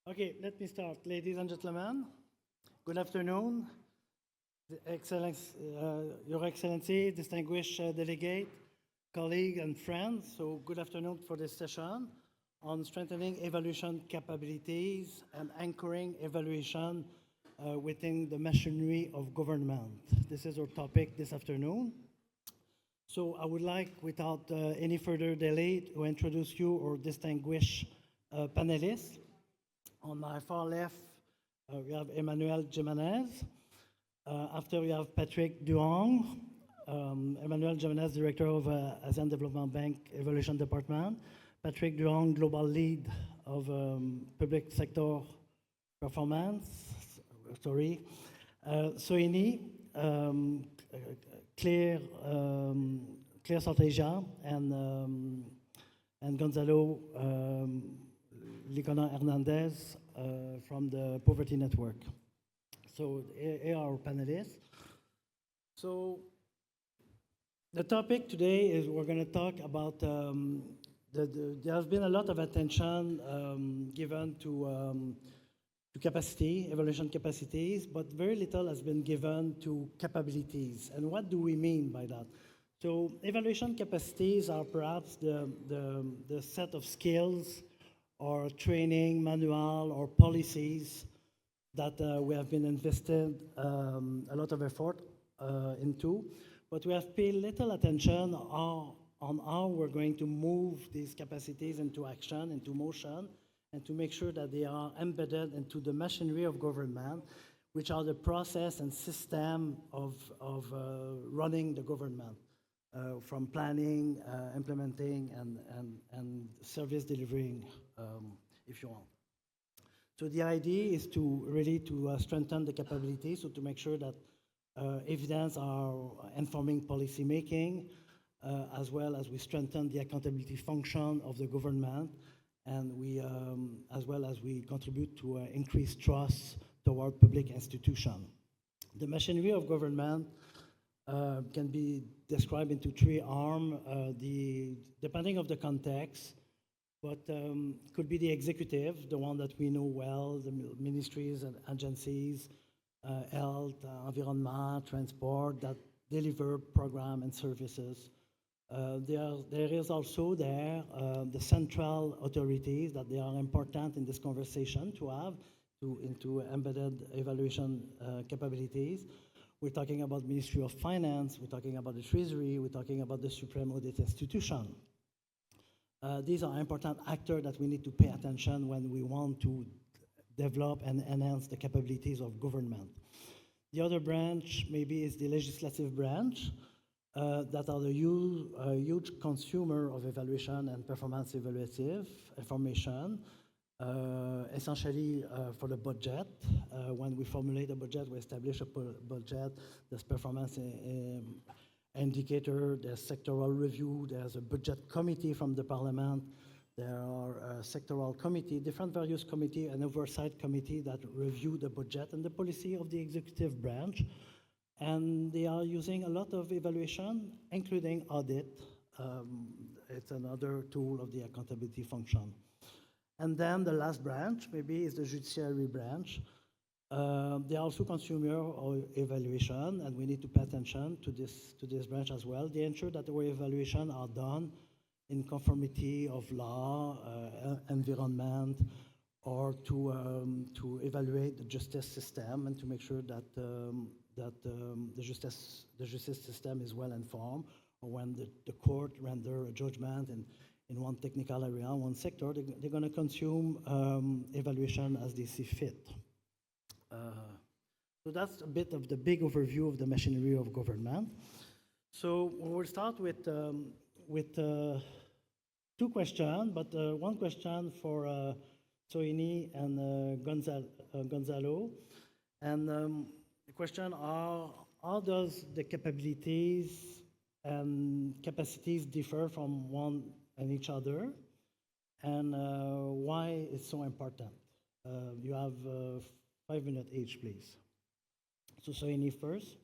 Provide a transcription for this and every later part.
Okay, let me start. Ladies and gentlemen, good afternoon. Your Excellency, distinguished delegate, colleagues, and friends. So, good afternoon for this session on strengthening evaluation capabilities and anchoring evaluation within the machinery of government. This is our topic this afternoon. So, I would like, without any further delay, to introduce you our distinguished panelists. On my far left, we have Emmanuel Jimenez. After we have Patrick Duong, Emmanuel Jimenez, Director of ASEAN Development Bank Evaluation Department. Patrick Duong, Global Lead of Public Sector Performance. Soini, Claire South Asia, and Gonzalo, Licona Hernández from the Poverty Network. So here are our panelists. So the topic today is we're going to talk about, there has been a lot of attention given to capacity, evaluation capacities, but very little has been given to capabilities. And what do we mean by that? So evaluation capacities are perhaps the set of skills or training, manual, or policies that we have been invested a lot of effort into, but we have paid little attention on how we're going to move these capacities into action, into motion, and to make sure that they are embedded into the machinery of government, which are the process and system of running the government, from planning, implementing, and service delivering, if you want. So the idea is to really strengthen the capability, so to make sure that evidence are informing policy making, as well as we strengthen the accountability function of the government, and we, as well as we contribute to increase trust toward public institutions. The machinery of government can be described into three arms, depending on the context, but could be the executive, the one that we know well, the ministries and agencies, health, environment, transport, that deliver program and services. There is also the central authorities that they are important in this conversation to have into embedded evaluation capabilities. We're talking about Ministry of Finance, we're talking about the Treasury, we're talking about the Supreme Audit Institution. These are important actors that we need to pay attention when we want to develop and enhance the capabilities of government. The other branch maybe is the legislative branch, that are the huge consumer of evaluation and performance evaluative information, essentially for the budget. When we formulate a budget, we establish a budget, there's performance indicator, there's sectoral review, there's a budget committee from the parliament, there are sectoral committee, different various committee and oversight committee that review the budget and the policy of the executive branch. And they are using a lot of evaluation, including audit. It's another tool of the accountability function. And then the last branch, maybe, is the judiciary branch. They are also consumer of evaluation, and we need to pay attention to this branch as well. They ensure that our evaluation are done in conformity of law, environment, or to evaluate the justice system and to make sure that the justice system is well informed, or when the court render a judgment in one technical area, one sector, they're going to consume evaluation as they see fit. So that's a bit of the big overview of the machinery of government. So we'll start with two questions, but one question for Soini and Gonzalo. And the question are, how does the capabilities and capacities differ from one and each other? And why it's so important? You have 5 minutes each, please. So Soini first.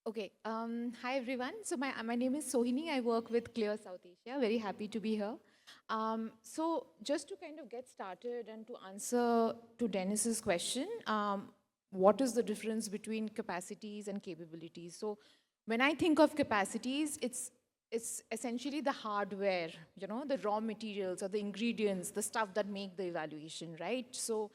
Okay. Hi, everyone. So my name is Sohini. I work with Clear South Asia. Very happy to be here. So just to kind of get started and to answer to Denis's question, what is the difference between capacities and capabilities? So when I think of capacities, it's essentially the hardware, the raw materials or the ingredients, the stuff that make the evaluation, right? So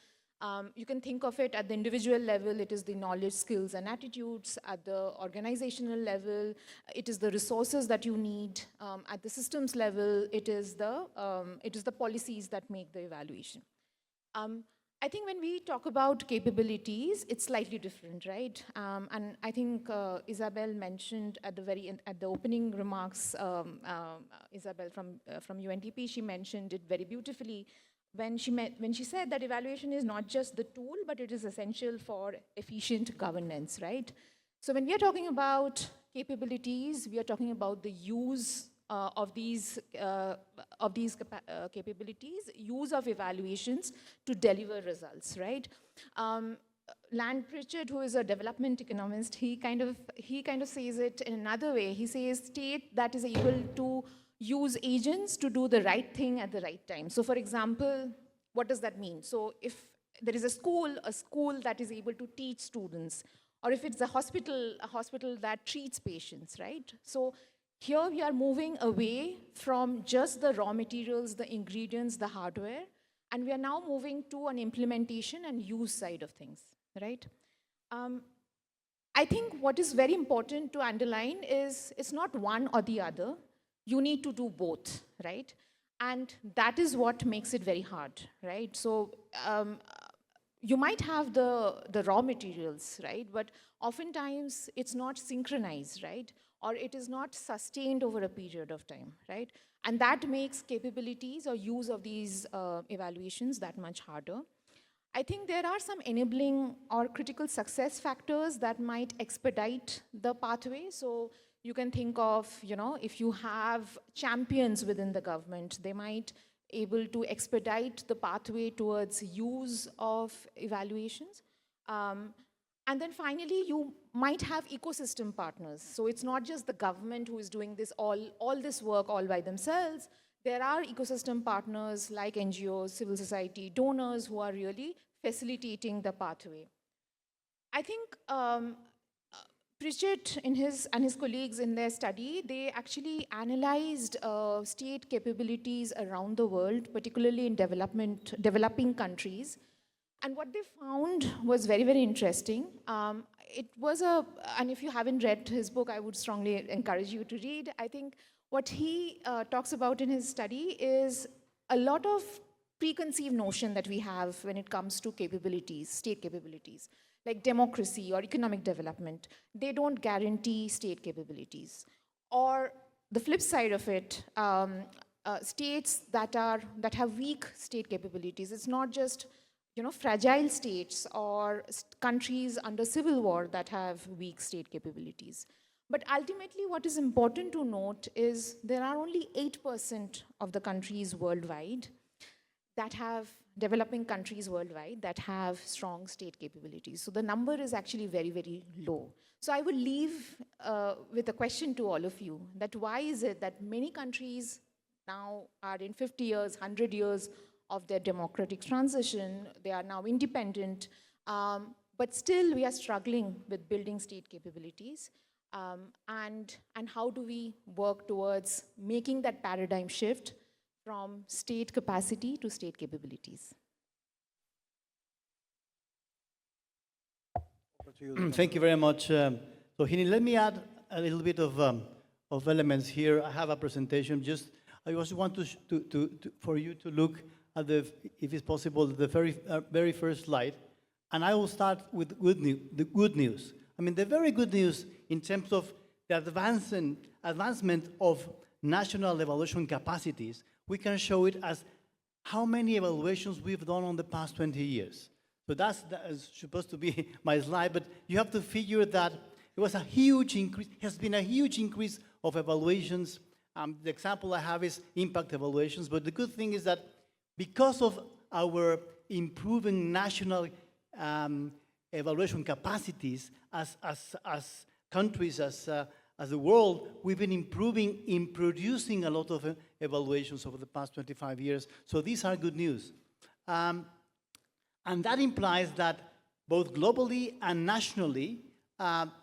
you can think of it at the individual level, it is the knowledge, skills, and attitudes. At the organizational level, it is the resources that you need. At the systems level, it is the policies that make the evaluation. I think when we talk about capabilities, it's slightly different, right? And I think Isabel mentioned at the opening remarks, Isabel from UNDP, she mentioned it very beautifully when she said that evaluation is not just the tool, but it is essential for efficient governance, right? So when we are talking about capabilities, we are talking about the use of these capabilities, use of evaluations to deliver results, right? Land Pritchard, who is a development economist, he kind of says it in another way. He says state that is able to use agents to do the right thing at the right time. So for example, what does that mean? So if there is a school that is able to teach students, or if it's a hospital that treats patients, right? So here we are moving away from just the raw materials, the ingredients, the hardware, and we are now moving to an implementation and use side of things, right? I think what is very important to underline is it's not one or the other. You need to do both, right? And that is what makes it very hard, right? So you might have the raw materials, right? But oftentimes it's not synchronized, right? Or it is not sustained over a period of time, right? And that makes capabilities or use of these evaluations that much harder. I think there are some enabling or critical success factors that might expedite the pathway. So you can think of, if you have champions within the government, they might able to expedite the pathway towards use of evaluations. And then finally, you might have ecosystem partners. So it's not just the government who is doing this all this work all by themselves. There are ecosystem partners like NGOs, civil society, donors who are really facilitating the pathway. I think Pritchett and his colleagues in their study, they actually analyzed state capabilities around the world, particularly in developing countries. And what they found was very, very interesting. And if you haven't read his book, I would strongly encourage you to read. I think what he talks about in his study is a lot of preconceived notion that we have when it comes to capabilities, state capabilities, like democracy or economic development. They don't guarantee state capabilities. Or the flip side of it, states that have weak state capabilities. It's not just fragile states or countries under civil war that have weak state capabilities. But ultimately, what is important to note is there are only 8% of the countries worldwide that have, developing countries worldwide, that have strong state capabilities. So the number is actually very, very low. So I would leave with a question to all of you, that why is it that many countries now are in 50 years, 100 years of their democratic transition, they are now independent, but still we are struggling with building state capabilities. And how do we work towards making that paradigm shift from state capacity to state capabilities? Thank you very much. So, Hini, let me add a little bit of elements here. I have a presentation. I also want for you to look at if it's possible, the very first slide. And I will start with the good news. I mean, the very good news in terms of the advancement of national evaluation capacities, we can show it as how many evaluations we've done on the past 20 years. So that is supposed to be my slide, but you have to figure that it was a huge increase, has been a huge increase of evaluations. The example I have is impact evaluations, but the good thing is that because of our improving national evaluation capacities, as countries as the world, we've been improving in producing a lot of evaluations over the past 25 years. So these are good news. And that implies that both globally and nationally,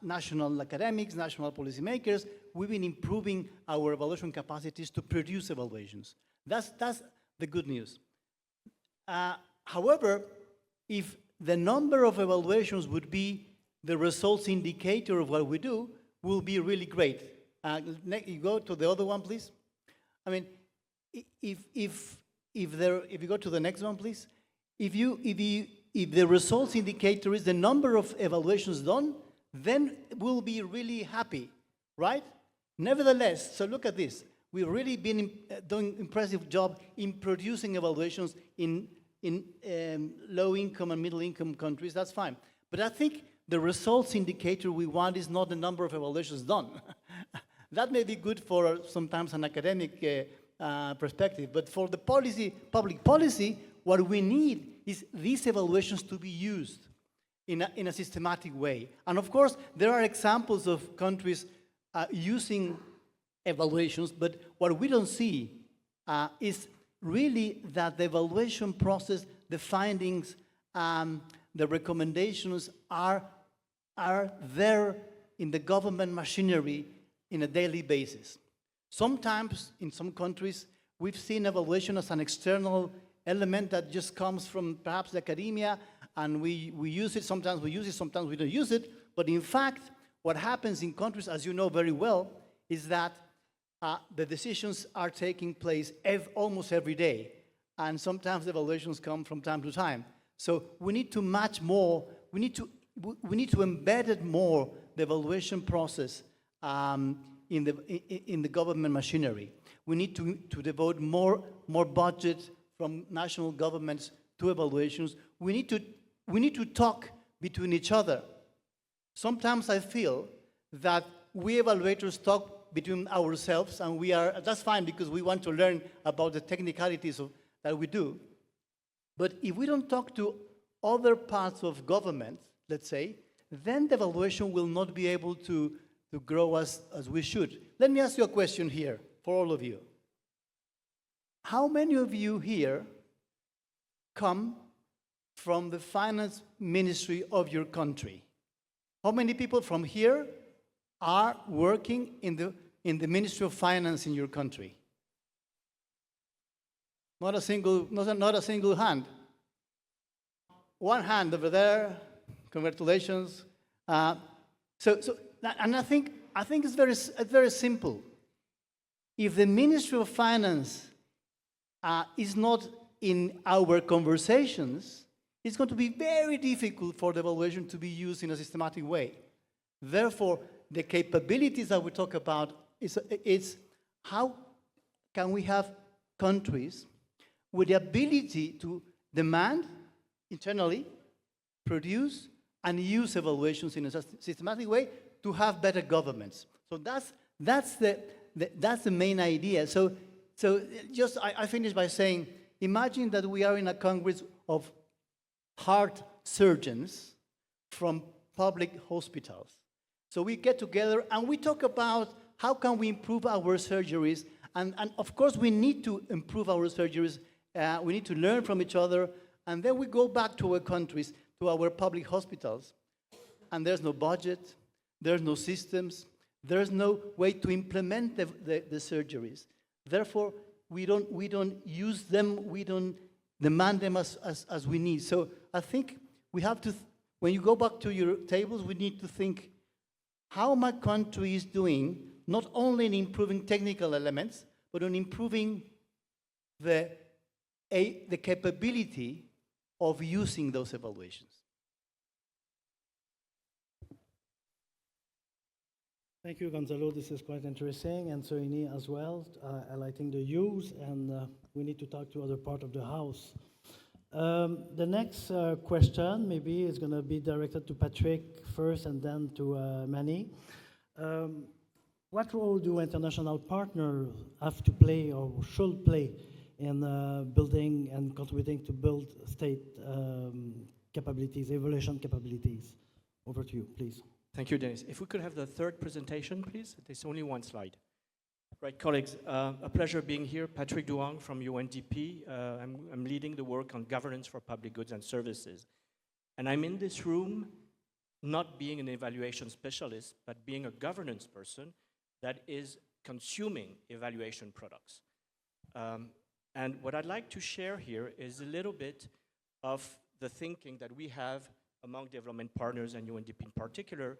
national academics, national policymakers, we've been improving our evaluation capacities to produce evaluations. That's the good news. However, if the number of evaluations would be the results indicator of what we do, will be really great. You go to the other one, please. I mean, if you go to the next one, please. If the results indicator is the number of evaluations done, then we'll be really happy, right? Nevertheless, so look at this. We've really been doing impressive job in producing evaluations in low-income and middle-income countries. That's fine. But I think the results indicator we want is not the number of evaluations done. That may be good for sometimes an academic perspective, but for the public policy, what we need is these evaluations to be used in a systematic way. And of course, there are examples of countries using evaluations, but what we don't see is really that the evaluation process, the findings, the recommendations are there in the government machinery in a daily basis. Sometimes, in some countries, we've seen evaluation as an external element that just comes from perhaps academia, and we use it, sometimes we use it, sometimes we don't use it. But in fact, what happens in countries, as you know very well, is that the decisions are taking place almost every day. And sometimes evaluations come from time to time. So we need to match more, we need to embed it more, the evaluation process in the government machinery. We need to devote more budget from national governments to evaluations. We need to talk between each other. Sometimes I feel that we evaluators talk between ourselves, and that's fine because we want to learn about the technicalities that we do. But if we don't talk to other parts of government, let's say, then the evaluation will not be able to grow as we should. Let me ask you a question here for all of you. How many of you here come from the finance ministry of your country? How many people from here are working in the Ministry of Finance in your country? Not a single hand. One hand over there. Congratulations. And I think it's very simple. If the Ministry of Finance is not in our conversations, it's going to be very difficult for the evaluation to be used in a systematic way. Therefore, the capabilities that we talk about is how can we have countries with the ability to demand internally, produce, and use evaluations in a systematic way to have better governments. So that's the main idea. So just I finish by saying, imagine that we are in a congress of heart surgeons from public hospitals. So we get together and we talk about how can we improve our surgeries, and of course we need to improve our surgeries. We need to learn from each other, and then we go back to our countries, to our public hospitals, and there's no budget, there's no systems, there's no way to implement the surgeries. Therefore, we don't use them, we don't demand them as we need. So I think we have to, when you go back to your tables, we need to think how my country is doing, not only in improving technical elements, but on improving the capability of using those evaluations. Thank you, Gonzalo. This is quite interesting, and Soini as well, highlighting the use, and we need to talk to other part of the house. The next question maybe is going to be directed to Patrick first, and then to Manny. What role do international partners have to play or should play in building and contributing to build state capabilities, evaluation capabilities? Over to you, please. Thank you, Denis. If we could have the third presentation, please. There's only one slide. Right, colleagues, a pleasure being here. Patrick Duong from UNDP. I'm leading the work on governance for public goods and services. And I'm in this room not being an evaluation specialist, but being a governance person that is consuming evaluation products. And what I'd like to share here is a little bit of the thinking that we have among development partners and UNDP in particular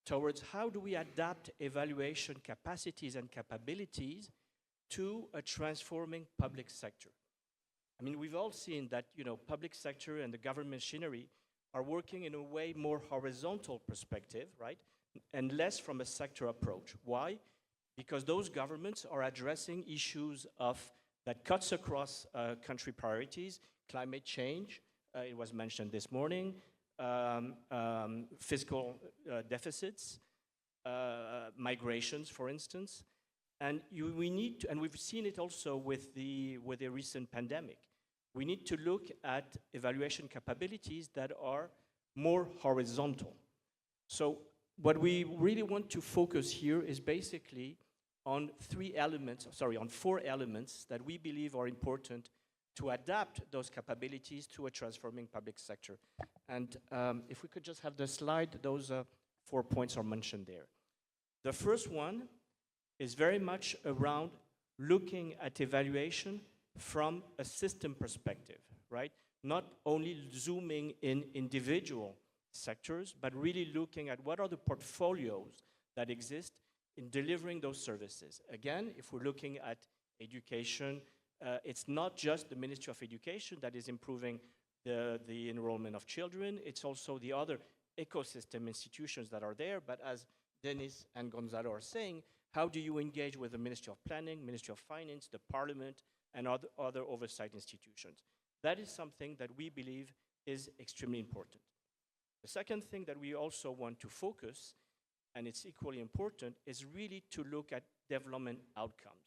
towards how do we adapt evaluation capacities and capabilities to a transforming public sector. I mean, we've all seen that, public sector and the government machinery are working in a way more horizontal perspective, right? And less from a sector approach. Why? Because those governments are addressing issues that cuts across country priorities, climate change, it was mentioned this morning, fiscal deficits, migrations, for instance, and we need to, and we've seen it also with the recent pandemic. We need to look at evaluation capabilities that are more horizontal. So what we really want to focus here is basically on four elements that we believe are important to adapt those capabilities to a transforming public sector. And if we could just have the slide, those 4 points are mentioned there. The first one is very much around looking at evaluation from a system perspective, right? Not only zooming in individual sectors, but really looking at what are the portfolios that exist in delivering those services. Again, if we're looking at education, it's not just the Ministry of Education that is improving the enrollment of children, it's also the other ecosystem institutions that are there, but as Denis and Gonzalo are saying, how do you engage with the Ministry of Planning, Ministry of Finance, the Parliament, and other oversight institutions? That is something that we believe is extremely important. The second thing that we also want to focus, and it's equally important, is really to look at development outcomes,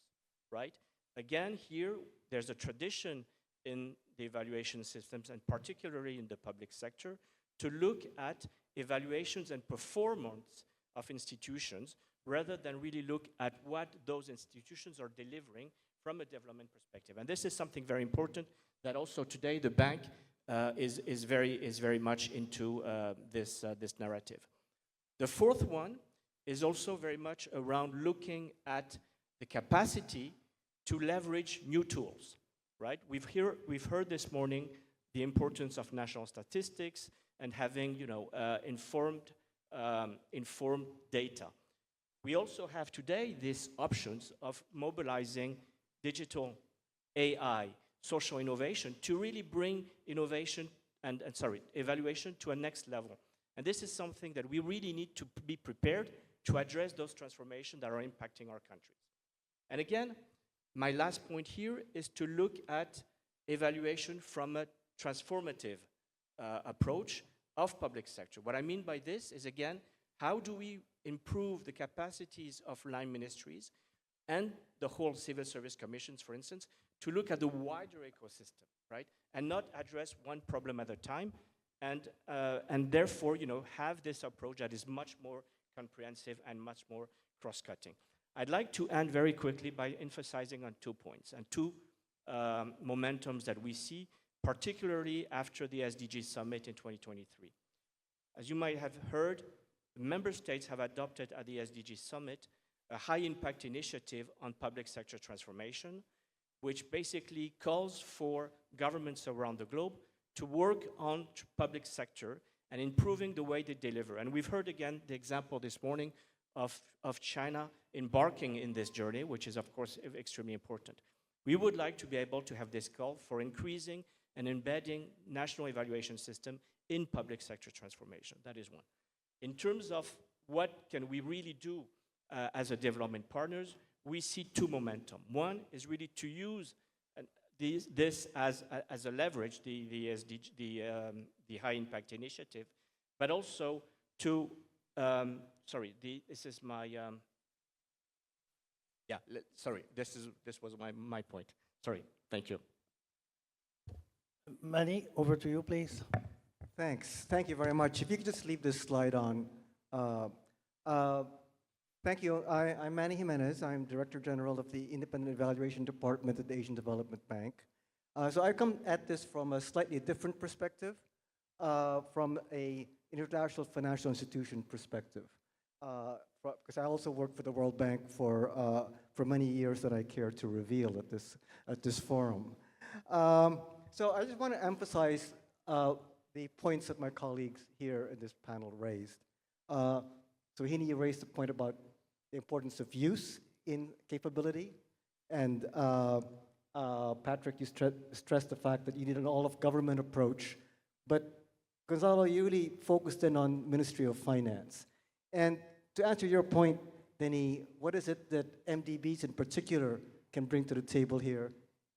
right? Again, here, there's a tradition in the evaluation systems, and particularly in the public sector, to look at evaluations and performance of institutions, rather than really look at what those institutions are delivering from a development perspective. And this is something very important that also today the bank is very much into this narrative. The fourth one is also very much around looking at the capacity to leverage new tools, right? We've heard this morning the importance of national statistics and having, informed data. We also have today these options of mobilizing digital AI, social innovation, to really bring innovation evaluation to a next level. And this is something that we really need to be prepared to address those transformations that are impacting our countries. And again, my last point here is to look at evaluation from a transformative approach of public sector. What I mean by this is, again, how do we improve the capacities of line ministries and the whole civil service commissions, for instance, to look at the wider ecosystem, right? And not address one problem at a time, and therefore, have this approach that is much more comprehensive and much more cross-cutting. I'd like to end very quickly by emphasizing on 2 points and two momentums that we see, particularly after the SDG summit in 2023. As you might have heard, member states have adopted at the SDG summit a high-impact initiative on public sector transformation, which basically calls for governments around the globe to work on public sector and improving the way they deliver. And we've heard again the example this morning of China embarking in this journey, which is of course extremely important. We would like to be able to have this call for increasing and embedding national evaluation system in public sector transformation. That is one. In terms of what can we really do as a development partners, we see two momentum. One is really to use this as a leverage, the high impact initiative, but also to, this is my, this was my point. Sorry, thank you. Manny, over to you, please. Thanks. Thank you very much. If you could just leave this slide on. Uh, uh, Thank you. I'm Manny Jimenez. I'm Director General of the Independent Evaluation Department at the Asian Development Bank. So I come at this from a slightly different perspective, from a international financial institution perspective. Because I also worked for the World Bank for many years that I care to reveal at this forum. So I just want to emphasize the points that my colleagues here in this panel raised. So Hini, you raised the point about the importance of use in capability, and Patrick, you stressed the fact that you need an all-of-government approach, but Gonzalo, you really focused in on Ministry of Finance. And to answer your point, Denis, what is it that MDBs in particular can bring to the table here?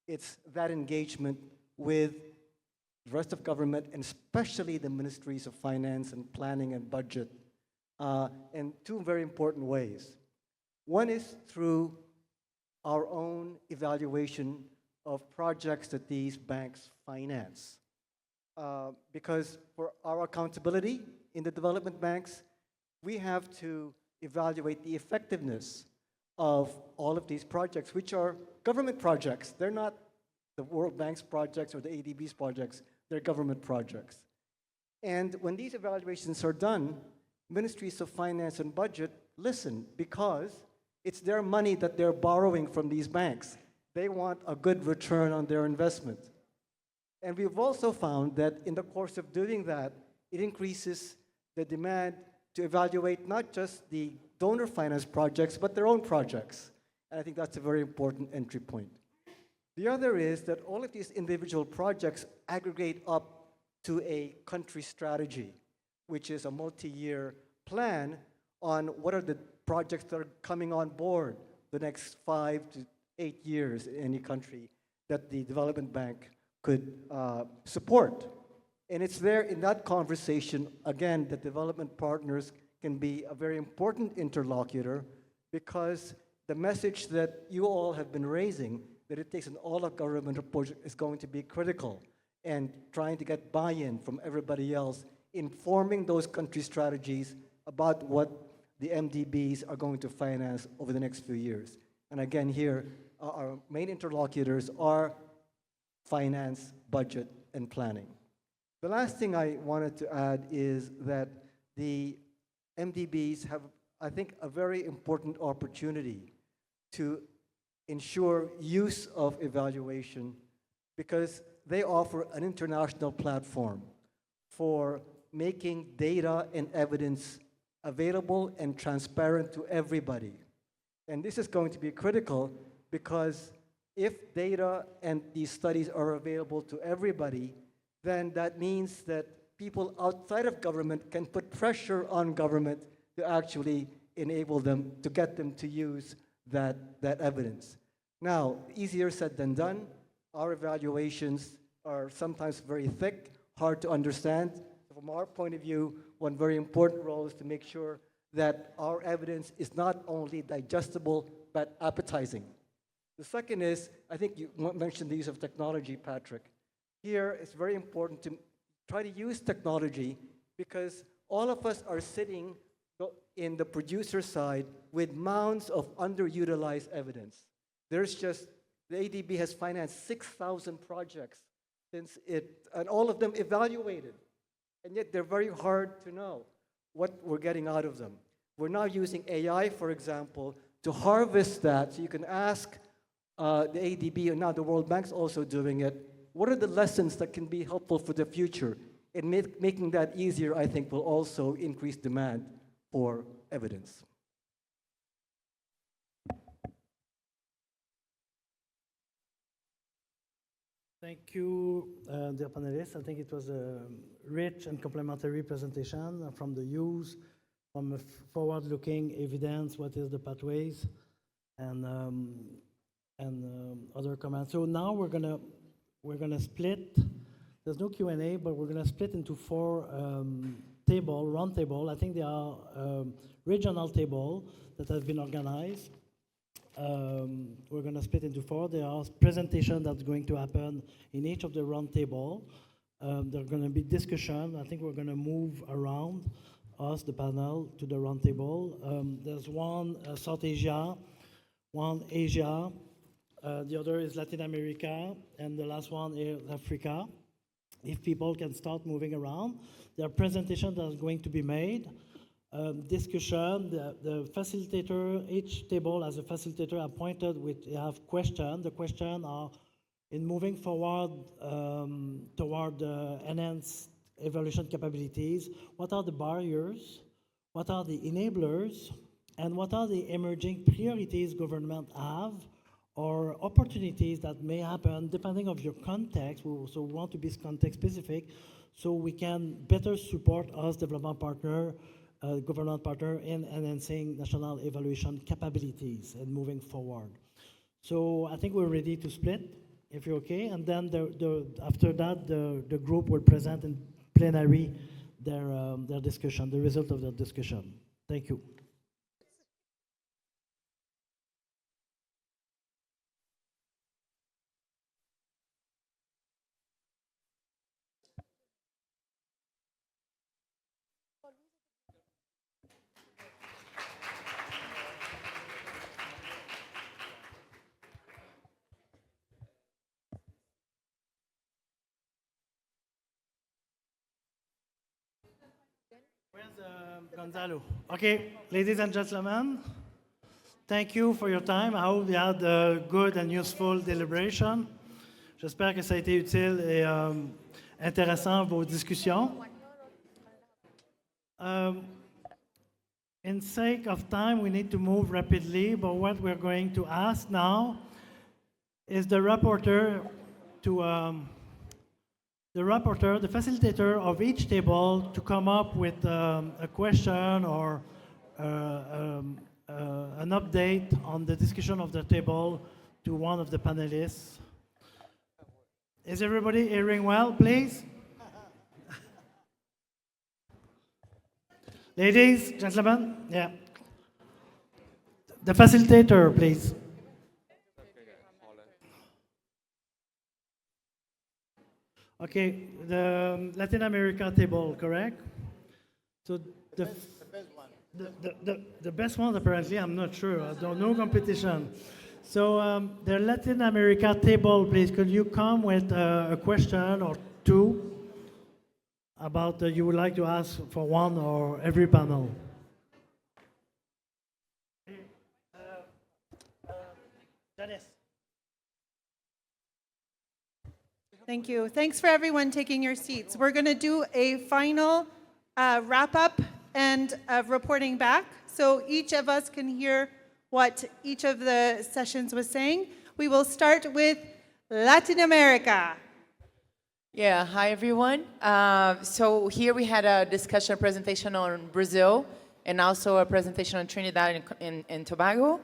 It's that engagement with the rest of government, and especially the Ministries of Finance and Planning and Budget, in two very important ways. One is through our own evaluation of projects that these banks finance. Because for our accountability in the development banks, we have to evaluate the effectiveness of all of these projects, which are government projects. They're not the World Bank's projects or the ADB's projects, they're government projects. And when these evaluations are done, Ministries of Finance and Budget listen, because it's their money that they're borrowing from these banks. They want a good return on their investment. And we've also found that in the course of doing that, it increases the demand to evaluate not just the donor finance projects, but their own projects. And I think that's a very important entry point. The other is that all of these individual projects aggregate up to a country strategy, which is a multi-year plan on what are the projects that are coming on board the next 5 to 8 years in any country that the development bank could support. And it's there in that conversation, again, that development partners can be a very important interlocutor, because the message that you all have been raising, that it takes an all-of-government approach, is going to be critical, and trying to get buy-in from everybody else, informing those country strategies about what the MDBs are going to finance over the next few years. And again, here, our main interlocutors are finance, budget, and planning. The last thing I wanted to add is that the MDBs have, I think, a very important opportunity to ensure use of evaluation, because they offer an international platform for making data and evidence available and transparent to everybody. And this is going to be critical, because if data and these studies are available to everybody, then that means that people outside of government can put pressure on government to actually enable them, to get them to use that evidence. Now, easier said than done. Our evaluations are sometimes very thick, hard to understand. From our point of view, one very important role is to make sure that our evidence is not only digestible, but appetizing. The second is, I think you mentioned the use of technology, Patrick. Here, it's very important to try to use technology, because all of us are sitting in the producer side with mounds of underutilized evidence. There's just, the ADB has financed 6,000 projects since and all of them evaluated. And yet they're very hard to know what we're getting out of them. We're now using AI, for example, to harvest that, so you can ask the ADB, and now the World Bank's also doing it, what are the lessons that can be helpful for the future? And making that easier, I think, will also increase demand for evidence. Thank you, dear panelists. I think it was a rich and complementary presentation from the use, from a forward-looking evidence, what is the pathways, and other comments. So now we're gonna split. There's no Q&A, but we're gonna split into 4 round table. I think they are regional table that has been organized. We're going to split into 4. There are presentations that's going to happen in each of the round table. There are going to be discussion. I think we're going to move around us, the panel, to the roundtable. There's one South Asia, one Asia, the other is Latin America, and the last one is Africa. If people can start moving around, there are presentations that are going to be made. Discussion, the facilitator, each table has a facilitator appointed with, you have questions. The questions are in moving forward toward enhanced evaluation capabilities. What are the barriers? What are the enablers? And what are the emerging priorities government have or opportunities that may happen depending of your context? So we want to be context specific so we can better support us development partner, government partner in enhancing national evaluation capabilities and moving forward. So I think we're ready to split, if you're okay. And then after that, the group will present in plenary their discussion, the result of their discussion. Thank you. Where's Gonzalo? Okay, ladies and gentlemen, thank you for your time. I hope you had a good and useful deliberation. J'espère que ça a été utile et intéressant vos discussions. In sake of time, we need to move rapidly, but what we're going to ask now is the rapporteur to the facilitator of each table to come up with a question or an update on the discussion of the table to one of the panelists. Is everybody hearing well, please? Ladies, gentlemen, yeah. The facilitator, please. Okay, the Latin America table, correct? So the best one. The best one, apparently, I'm not sure. I don't know competition. So the Latin America table, please, could you come with a question or two about you would like to ask for one or every panel? Denis. Thank you. Thanks for everyone taking your seats. We're going to do a final wrap up and reporting back, so each of us can hear what each of the sessions was saying. We will start with Latin America. Yeah, hi everyone. So here we had a discussion, presentation on Brazil, and also a presentation on Trinidad and Tobago.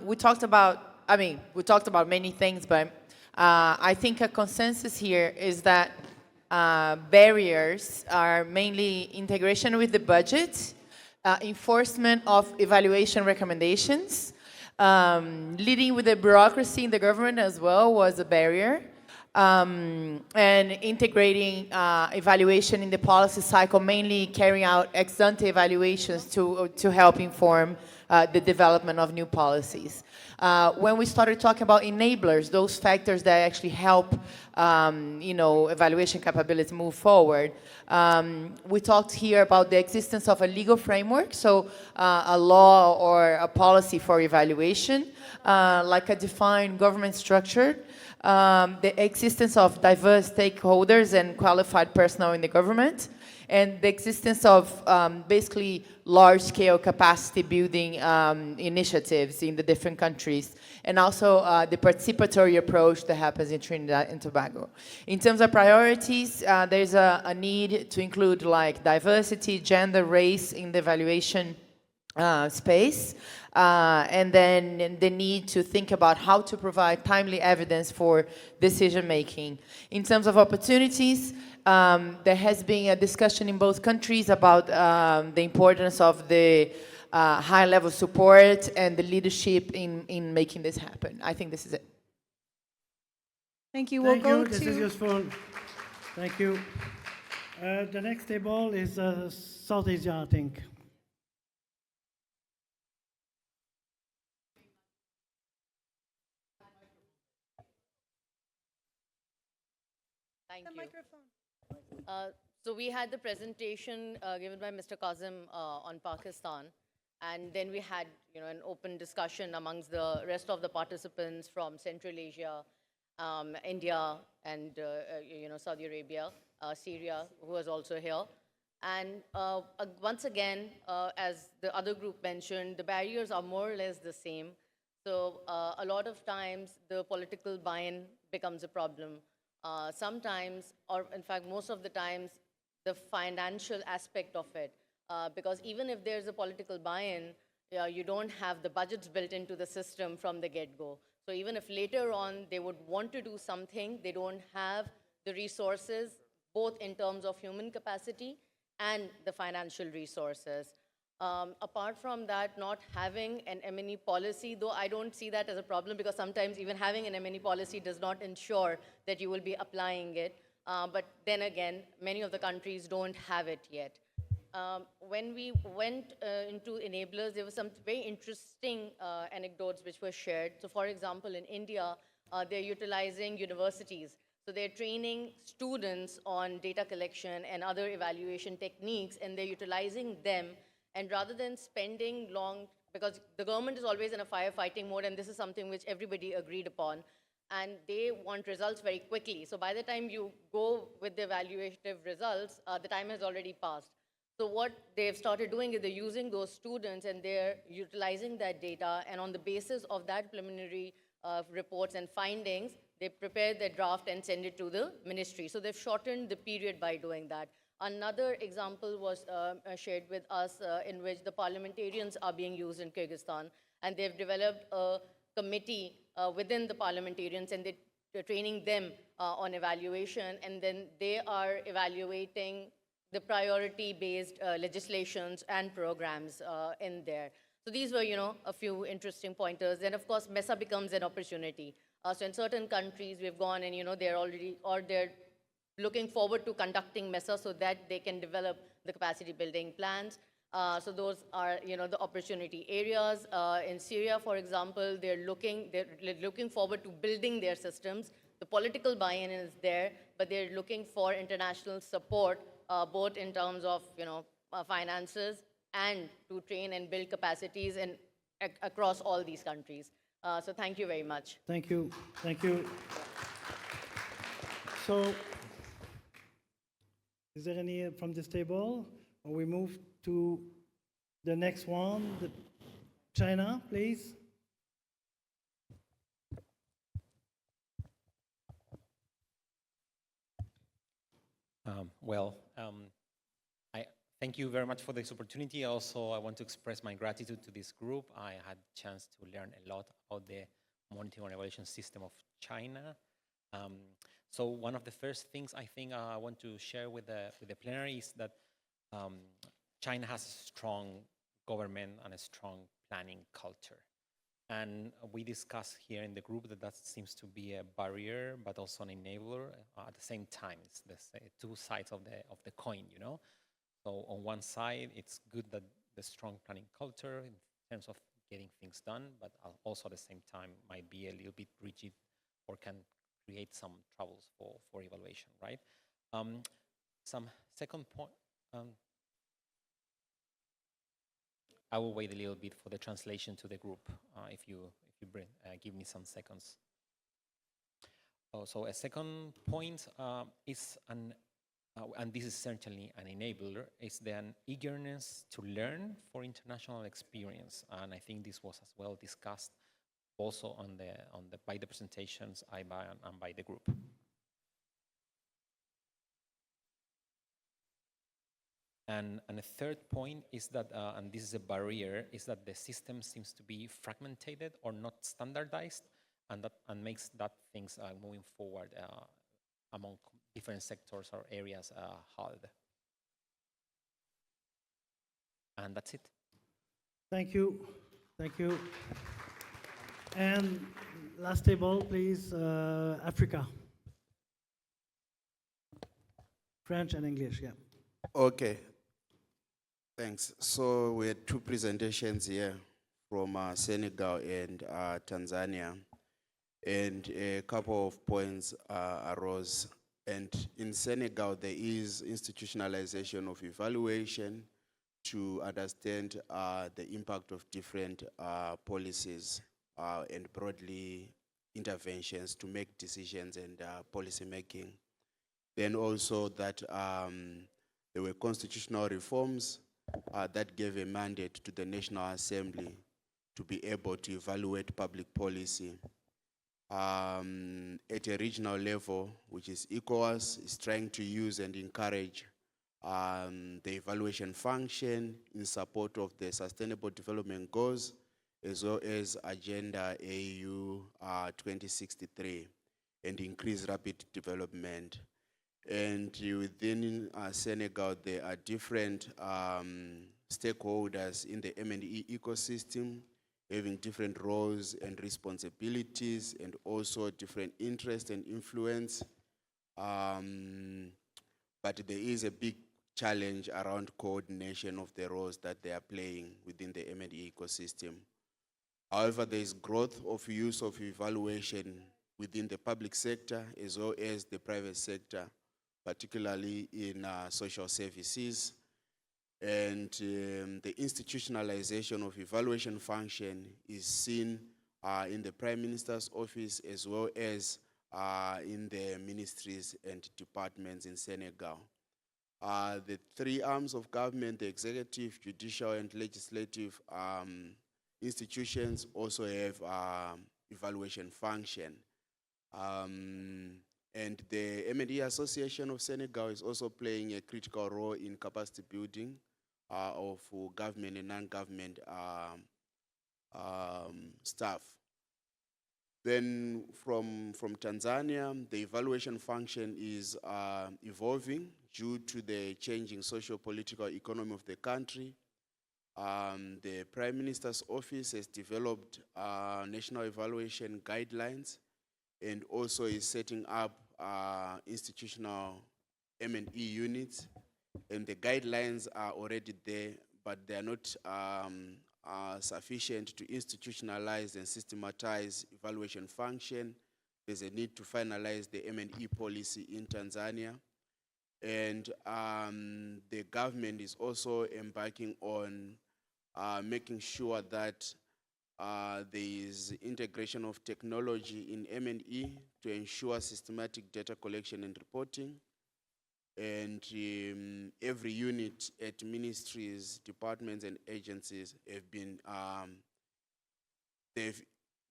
We talked about many things, but I think a consensus here is that barriers are mainly integration with the budget, enforcement of evaluation recommendations, leading with the bureaucracy in the government as well was a barrier, and integrating evaluation in the policy cycle, mainly carrying out ex-ante evaluations to help inform the development of new policies. When we started talking about enablers, those factors that actually help, evaluation capabilities move forward, we talked here about the existence of a legal framework, so a law or a policy for evaluation, like a defined government structure, the existence of diverse stakeholders and qualified personnel in the government, and the existence of basically large-scale capacity building initiatives in the different countries, and also the participatory approach that happens in Trinidad and Tobago. In terms of priorities, there's a need to include like diversity, gender, race in the evaluation space, and then the need to think about how to provide timely evidence for decision-making. In terms of opportunities, there has been a discussion in both countries about the importance of the high-level support and the leadership in making this happen. I think this is it. Thank you. Thank you. This is useful. Thank you. The next table is South Asia, I think. Thank you. So we had the presentation given by Mr. Kazim on Pakistan, and then we had an open discussion amongst the rest of the participants from Central Asia, India, and Saudi Arabia, Syria, who was also here. And once again, as the other group mentioned, the barriers are more or less the same. So a lot of times, the political buy-in becomes a problem. Sometimes, or in fact, most of the times, the financial aspect of it. Because even if there's a political buy-in, you don't have the budgets built into the system from the get-go. So even if later on they would want to do something, they don't have the resources, both in terms of human capacity and the financial resources. Apart from that, not having an M&E policy, though I don't see that as a problem, because sometimes even having an M&E policy does not ensure that you will be applying it. But then again, many of the countries don't have it yet. When we went into enablers, there were some very interesting anecdotes which were shared. So for example, in India, they're utilizing universities. So they're training students on data collection and other evaluation techniques, and they're utilizing them. And rather than spending long, because the government is always in a firefighting mode, and this is something which everybody agreed upon, and they want results very quickly. So by the time you go with the evaluative results, the time has already passed. So what they've started doing is they're using those students and they're utilizing that data, and on the basis of that preliminary reports and findings, they prepare their draft and send it to the ministry. So they've shortened the period by doing that. Another example was shared with us in which the parliamentarians are being used in Kyrgyzstan, and they've developed a committee within the parliamentarians, and they're training them on evaluation, and then they are evaluating the priority-based legislations and programs in there. So these were, a few interesting pointers. Then, of course, MESA becomes an opportunity. So in certain countries, we've gone and, they're already, or they're looking forward to conducting MESA so that they can develop the capacity building plans. So those are, the opportunity areas. In Syria, for example, they're looking forward to building their systems. The political buy-in is there, but they're looking for international support, both in terms of, finances and to train and build capacities across all these countries. So thank you very much. Thank you. Thank you. So, is there any from this table? Or we move to the next one, China, please. I thank you very much for this opportunity. Also, I want to express my gratitude to this group. I had a chance to learn a lot about the monitoring and evaluation system of China. So one of the first things I think I want to share with the plenary is that China has a strong government and a strong planning culture. And we discussed here in the group that seems to be a barrier, but also an enabler at the same time. It's the two sides of the coin, So on one side, it's good that the strong planning culture in terms of getting things done, but also at the same time might be a little bit rigid or can create some troubles for evaluation, right? Some second point. I will wait a little bit for the translation to the group, if you give me some seconds. So a second point is and this is certainly an enabler, is the eagerness to learn for international experience, and I think this was as well discussed also by the presentations and by the group. And a third point is that, and this is a barrier, is that the system seems to be fragmented or not standardized, and makes that things moving forward among different sectors or areas hard. And that's it. Thank you. Thank you. And last table, please, Africa. French and English, yeah. Okay, thanks. So we had two presentations here from Senegal and Tanzania, and a couple of points arose. And in Senegal, there is institutionalization of evaluation to understand the impact of different policies and broadly interventions to make decisions and policy making. Then also that there were constitutional reforms that gave a mandate to the National Assembly to be able to evaluate public policy. At a regional level, which is ECOWAS, is trying to use and encourage the evaluation function in support of the Sustainable Development Goals, as well as Agenda AU 2063, and increase rapid development. And within Senegal, there are different stakeholders in the M&E ecosystem, having different roles and responsibilities, and also different interests and influence. But there is a big challenge around coordination of the roles that they are playing within the M&E ecosystem. However, there is growth of use of evaluation within the public sector as well as the private sector, particularly in social services. And the institutionalization of evaluation function is seen in the Prime Minister's office as well as in the ministries and departments in Senegal. The three arms of government, the executive, judicial, and legislative institutions also have evaluation function. And the M&E Association of Senegal is also playing a critical role in capacity building of government and non-government staff. Then from Tanzania, the evaluation function is evolving due to the changing socio-political economy of the country. The Prime Minister's office has developed national evaluation guidelines and also is setting up institutional M&E units. And the guidelines are already there, but they are not sufficient to institutionalize and systematize evaluation function. There's a need to finalize the M&E policy in Tanzania. And the government is also embarking on making sure that there is integration of technology in M&E to ensure systematic data collection and reporting. And every unit at ministries, departments, and agencies have been, they've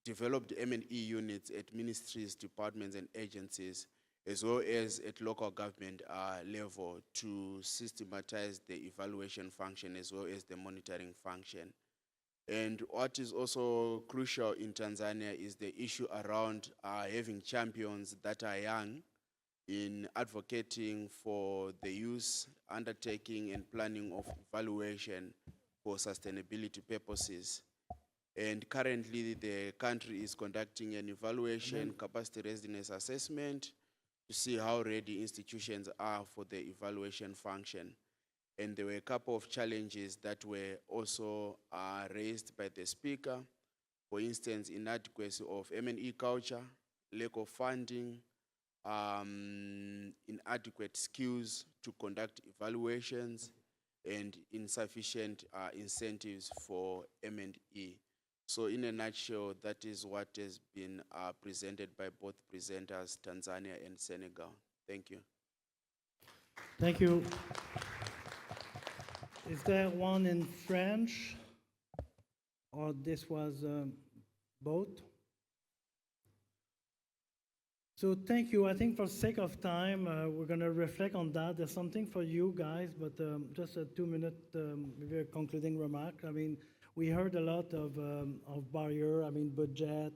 developed M&E units at ministries, departments, and agencies, as well as at local government level to systematize the evaluation function as well as the monitoring function. And what is also crucial in Tanzania is the issue around having champions that are young in advocating for the use, undertaking, and planning of evaluation for sustainability purposes. And currently, the country is conducting an evaluation capacity readiness assessment to see how ready institutions are for the evaluation function. And there were a couple of challenges that were also raised by the speaker. For instance, inadequacy of M&E culture, lack of funding, inadequate skills to conduct evaluations, and insufficient incentives for M&E. So in a nutshell, that is what has been presented by both presenters, Tanzania and Senegal. Thank you. Thank you. Is there one in French? Or this was both? So thank you. I think for sake of time, we're going to reflect on that. There's something for you guys, but just a 2-minute maybe a concluding remark. I mean, we heard a lot of barrier, I mean, budget,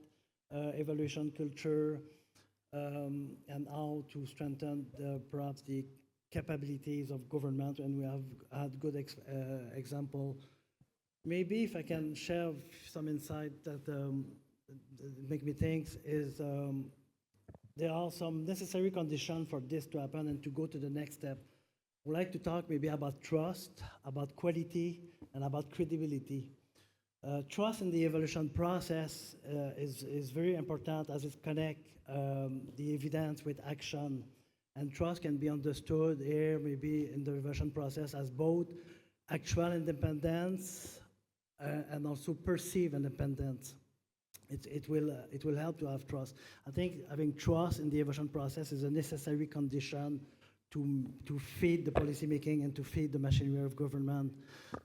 evaluation culture, and how to strengthen perhaps the capabilities of government, and we have had good example. Maybe if I can share some insight that make me think is there are some necessary conditions for this to happen and to go to the next step. would like to talk maybe about trust, about quality, and about credibility. Trust in the evaluation process is very important as it connects the evidence with action. And trust can be understood here maybe in the evaluation process as both actual independence and also perceived independence. It will help to have trust. I think having trust in the evaluation process is a necessary condition to feed the policymaking and to feed the machinery of government.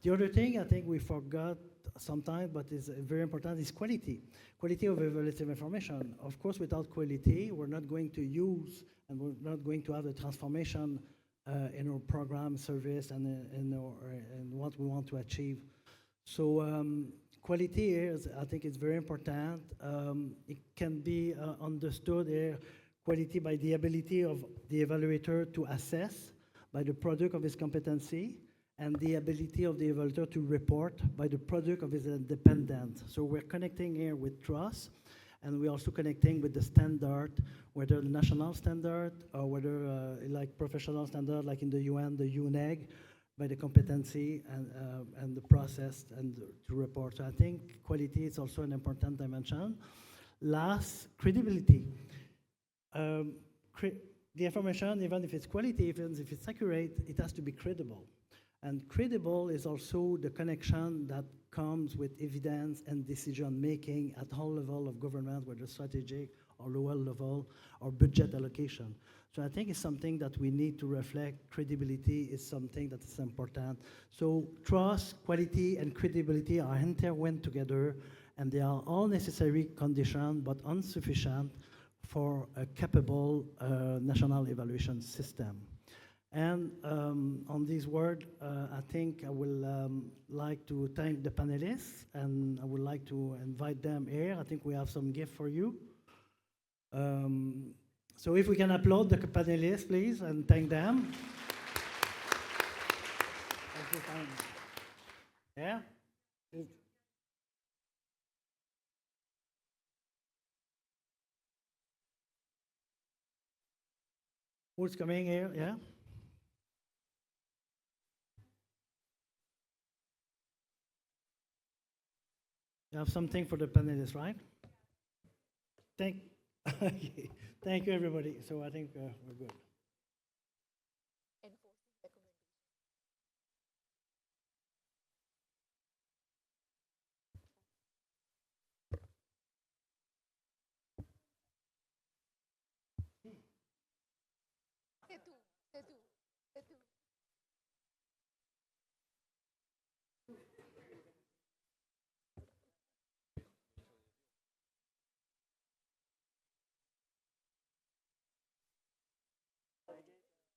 The other thing I think we forgot sometimes, but is very important, is quality. Quality of evaluative information. Of course, without quality, we're not going to use and we're not going to have the transformation in our program, service, and in what we want to achieve. So quality here, I think, is very important. It can be understood here, quality by the ability of the evaluator to assess, by the product of his competency, and the ability of the evaluator to report by the product of his independence. So we're connecting here with trust, and we're also connecting with the standard, whether the national standard or whether like professional standard, like in the UN, the UNEG, by the competency and the process and to report. So I think quality is also an important dimension. Last, credibility. The information, even if it's quality, even if it's accurate, it has to be credible. And credible is also the connection that comes with evidence and decision-making at all level of government, whether strategic or lower level, or budget allocation. So I think it's something that we need to reflect. Credibility is something that is important. So trust, quality, and credibility are intertwined together, and they are all necessary conditions, but insufficient for a capable national evaluation system. And on this word, I think I will like to thank the panelists, and I would like to invite them here. I think we have some gift for you. So if we can applaud the panelists, please, and thank them. Yeah? Who's coming here? Yeah? You have something for the panelists, right? Thank you, everybody. So I think we're good.